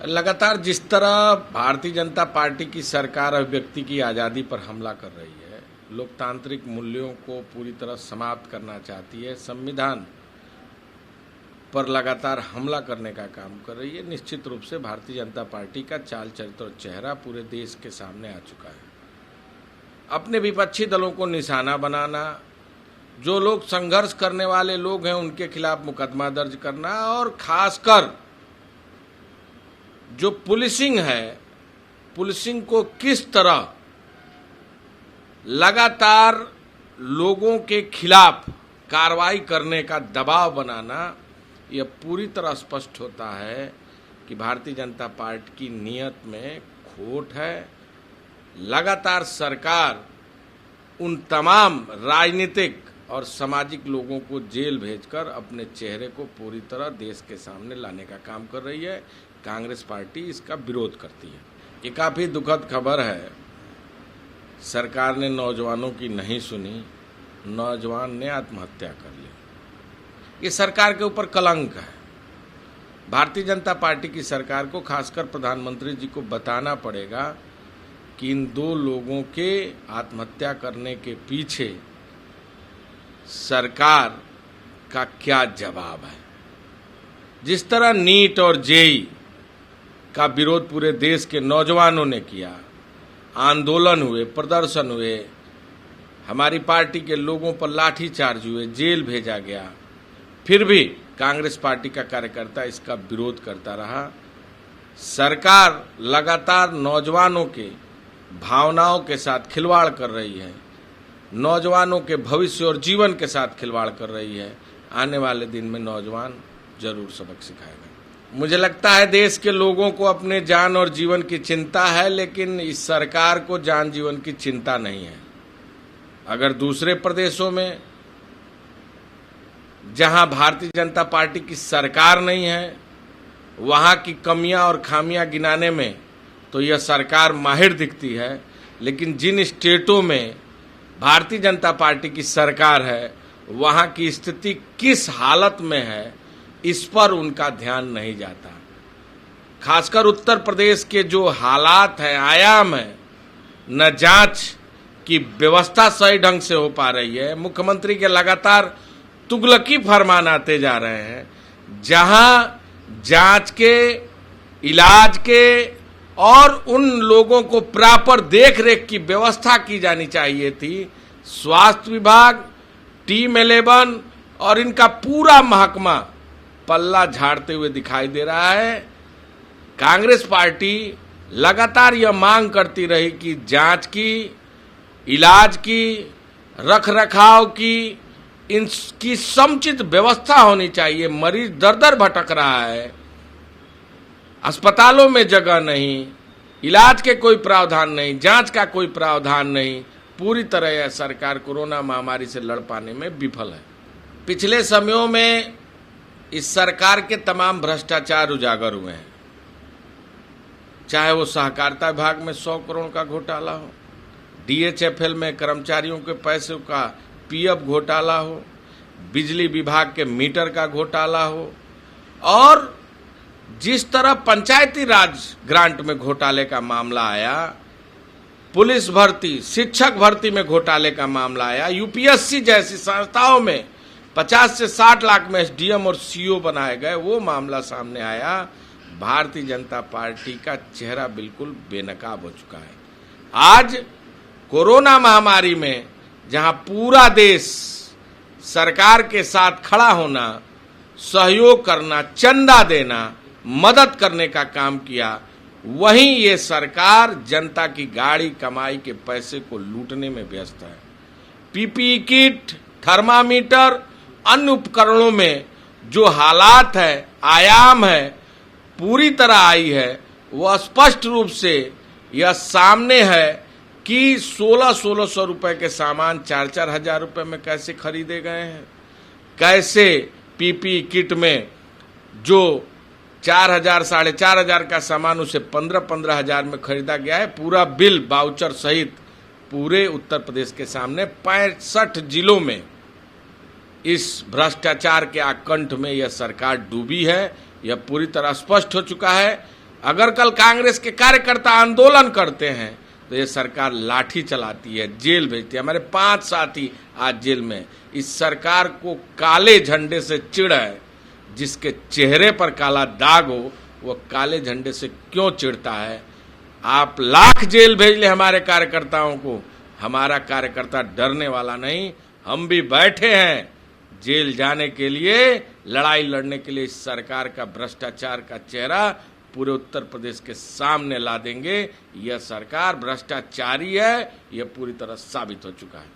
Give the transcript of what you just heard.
लगातार जिस तरह भारतीय जनता पार्टी की सरकार अभिव्यक्ति की आज़ादी पर हमला कर रही है, लोकतांत्रिक मूल्यों को पूरी तरह समाप्त करना चाहती है, संविधान पर लगातार हमला करने का काम कर रही है, निश्चित रूप से भारतीय जनता पार्टी का चाल चरित्र और चेहरा पूरे देश के सामने आ चुका है। अपने विपक्षी दलों को निशाना बनाना, जो लोग संघर्ष करने वाले लोग हैं उनके खिलाफ मुकदमा दर्ज करना और खासकर जो पुलिसिंग है, पुलिसिंग को किस तरह लगातार लोगों के खिलाफ कार्रवाई करने का दबाव बनाना, यह पूरी तरह स्पष्ट होता है कि भारतीय जनता पार्टी की नीयत में खोट है। लगातार सरकार उन तमाम राजनीतिक और सामाजिक लोगों को जेल भेजकर अपने चेहरे को पूरी तरह देश के सामने लाने का काम कर रही है। कांग्रेस पार्टी इसका विरोध करती है। ये काफ़ी दुखद खबर है। सरकार ने नौजवानों की नहीं सुनी, नौजवान ने आत्महत्या कर ली। ये सरकार के ऊपर कलंक है। भारतीय जनता पार्टी की सरकार को, खासकर प्रधानमंत्री जी को बताना पड़ेगा कि इन दो लोगों के आत्महत्या करने के पीछे सरकार का क्या जवाब है। जिस तरह नीट और जेईई का विरोध पूरे देश के नौजवानों ने किया, आंदोलन हुए, प्रदर्शन हुए, हमारी पार्टी के लोगों पर लाठीचार्ज हुए, जेल भेजा गया, फिर भी कांग्रेस पार्टी का कार्यकर्ता इसका विरोध करता रहा। सरकार लगातार नौजवानों के भावनाओं के साथ खिलवाड़ कर रही है, नौजवानों के भविष्य और जीवन के साथ खिलवाड़ कर रही है। आने वाले दिन में नौजवान जरूर सबक सिखाएगा। मुझे लगता है देश के लोगों को अपने जान और जीवन की चिंता है, लेकिन इस सरकार को जान जीवन की चिंता नहीं है। अगर दूसरे प्रदेशों में जहां भारतीय जनता पार्टी की सरकार नहीं है, वहां की कमियां और खामियां गिनाने में तो यह सरकार माहिर दिखती है, लेकिन जिन स्टेटों में भारतीय जनता पार्टी की सरकार है, वहां की स्थिति किस हालत में है, इस पर उनका ध्यान नहीं जाता। खासकर उत्तर प्रदेश के जो हालात हैं, आयाम है, न जांच की व्यवस्था सही ढंग से हो पा रही है। मुख्यमंत्री के लगातार तुगलकी फरमान आते जा रहे हैं। जहां जांच के, इलाज के और उन लोगों को प्रॉपर देख रेख की व्यवस्था की जानी चाहिए थी, स्वास्थ्य विभाग, टीम 11 और इनका पूरा महकमा पल्ला झाड़ते हुए दिखाई दे रहा है। कांग्रेस पार्टी लगातार यह मांग करती रही कि जांच की, इलाज की, रख रखाव की, इनकी समुचित व्यवस्था होनी चाहिए। मरीज दर दर भटक रहा है, अस्पतालों में जगह नहीं, इलाज के कोई प्रावधान नहीं, जांच का कोई प्रावधान नहीं। पूरी तरह यह सरकार कोरोना महामारी से लड़ पाने में विफल है। पिछले समयों में इस सरकार के तमाम भ्रष्टाचार उजागर हुए हैं, चाहे वो सहकारिता विभाग में 100 करोड़ का घोटाला हो, DHFL में कर्मचारियों के पैसों का PF घोटाला हो, बिजली विभाग के मीटर का घोटाला हो, और जिस तरह पंचायती राज ग्रांट में घोटाले का मामला आया, पुलिस भर्ती, शिक्षक भर्ती में घोटाले का मामला आया, UPSC जैसी संस्थाओं में 50 से 60 लाख में SDM और CO बनाए गए, वो मामला सामने आया। भारतीय जनता पार्टी का चेहरा बिल्कुल बेनकाब हो चुका है। आज कोरोना महामारी में जहां पूरा देश सरकार के साथ खड़ा होना, सहयोग करना, चंदा देना, मदद करने का काम किया, वहीं ये सरकार जनता की गाड़ी कमाई के पैसे को लूटने में व्यस्त है। PPE किट, थर्मामीटर, अन्य उपकरणों में जो हालात है, आयाम है, पूरी तरह आई है, वह स्पष्ट रूप से यह सामने है कि 1600 रुपए के सामान 4-4 हजार रुपए में कैसे खरीदे गए हैं। कैसे PPE किट में जो 4,000, 4,500 का सामान उसे 15-15 हजार में खरीदा गया है। पूरा बिल वाउचर सहित पूरे उत्तर प्रदेश के सामने 65 जिलों में इस भ्रष्टाचार के आकंठ में यह सरकार डूबी है। यह पूरी तरह स्पष्ट हो चुका है। अगर कल कांग्रेस के कार्यकर्ता आंदोलन करते हैं तो ये सरकार लाठी चलाती है, जेल भेजती है। हमारे 5 साथी आज जेल में। इस सरकार को काले झंडे से चिढ़ है। जिसके चेहरे पर काला दाग हो वो काले झंडे से क्यों चिढ़ता है? आप लाख जेल भेज ले हमारे कार्यकर्ताओं को, हमारा कार्यकर्ता डरने वाला नहीं। हम भी बैठे हैं जेल जाने के लिए, लड़ाई लड़ने के लिए। इस सरकार का भ्रष्टाचार का चेहरा पूरे उत्तर प्रदेश के सामने ला देंगे। यह सरकार भ्रष्टाचारी है, यह पूरी तरह साबित हो चुका है।